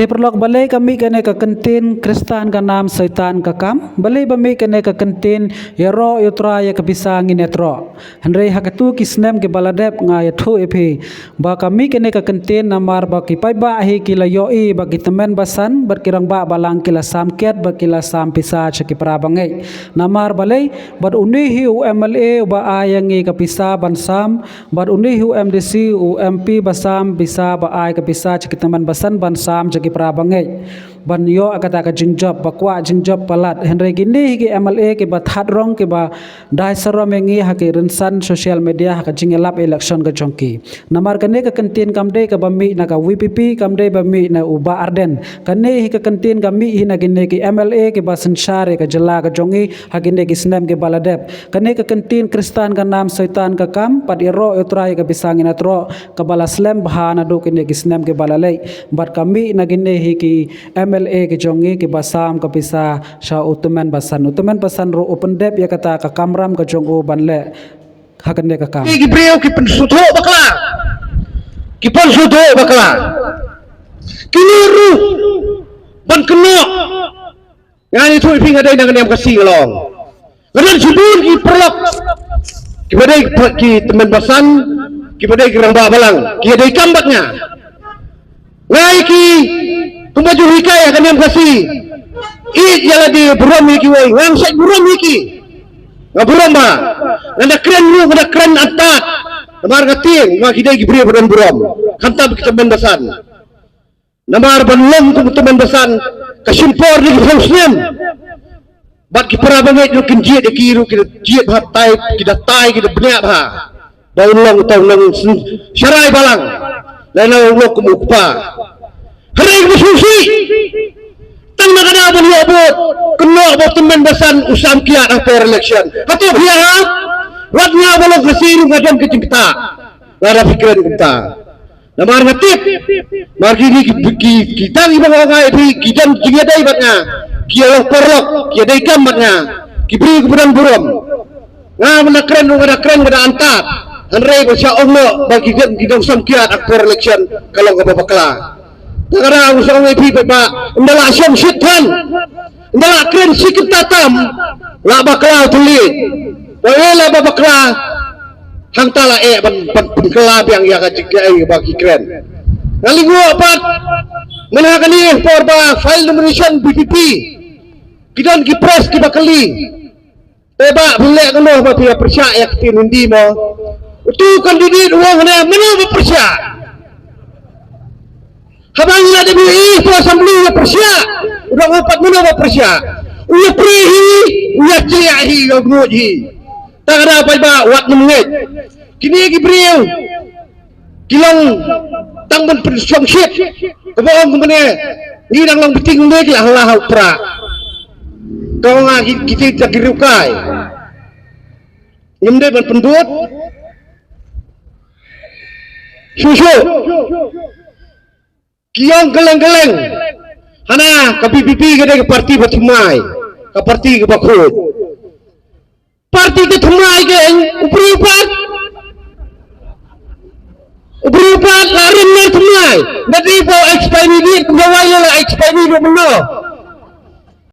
Te perlok balai kami kene ka kentin Kristan ka nam Saitan ka kam balai bami kene ka kentin yaro yutra ya kabisa nginetro Henry hakatu kisnem ke baladep nga yathu epi ba kami kene ka kentin namar ba ki pai ba hi kila yoi ba ki temen basan berkirang ba balang kila samket ba kila sam pisa chaki prabangai namar balai bad unihi UMLA ba ayangi kapisa bansam bad unihi UMDC UMP basam bisa ba ay kapisa chaki temen basan bansam jagi prabangai ban yo akata ka jingjop bakwa jingjop palat henry gini ki MLA ke bathat rong ke ba dai saro mengi ha ke rensan social media ha ka jingelap election ka jongki namar kane ka kantin kamde ka bami na ka WPP kamde bami na uba arden kane hi ka kantin kami hi na gine ki MLA ke ba sanshare ka jala ka jongi ha gine ki snem ke baladep kane ka kantin Kristan ka nam Saitan ka kam pad iro utrai ka bisangin atro ka bala slem bahana do kine ki snem ke balalai bat kami na gine hi ki MLA ke jongi ke basam ke pisa sha utumen basan ro open dep ya kata ka kamram ke jongo banle hakande ka kam ki breu ki pensutho bakla ki pensutho bakla kiniru ban keno ngani thu ping adai nang nem kasi ngalong ngadan subun ki perlok ki badai ki temen basan ki badai ki ramba balang ki adai kambatnya ngai ki pembaju hikaya kan yang kasih jala di buram iki wei ngang sak buram iki ngaburam ba ngada keren atat namar ngating ma kidai gibri buram kantab kita bendasan namar banlom tu teman basan kasimpor di hausnem bat ki parabangai du kinjie de kiru kita jiet hat tai kita tai kita benya ba daun tau nang syarai balang lain lo kumukpa Hari bersusi, tang nak ada beli abot, kena abot teman basan usam kiat after election. Atau biar, wadnya bolong kesiru ngajem kecingta, ngada fikiran kita. Namar ngatip, margi ni kita ni bangga ngai kita jingga dai batnya, kia long porlok, kia dai kam batnya, kibri kemudian buram. Ngada keren ngada antat. Henry bersya Allah bagi kita usam kiat after election kalau ngapa bakla. Sekarang usang epi pak, ndala asyam syaitan, ndala keren sikit tatam, la bakla tulit, la bakla, hang tala ban yang ya kajik bagi keren. Ngalingu apa? Menakan ini porba file nomination BPP, kita kipres kita kali, teba boleh kalau bapak dia percaya kita hindi mo, itu kandidat uang mana percaya. Habang ila de bi to assembly ya persya udah ngapat mana ba persya uya prihi uya ciahi ngoji tak ada apa ba wat menget kini gibriu kilang tangban persong shit kebong kemene ni nang lang biting lek lah lah pra kau ngagi kita girukai nyemde ban pendut susu Kiong geleng-geleng, hana ke BPP ke parti bertumai, ke parti ke bakut, parti ke tumai ke ubri upat larin ner tumai, nanti bawa expiry dia, bawa yang expiry dia mana?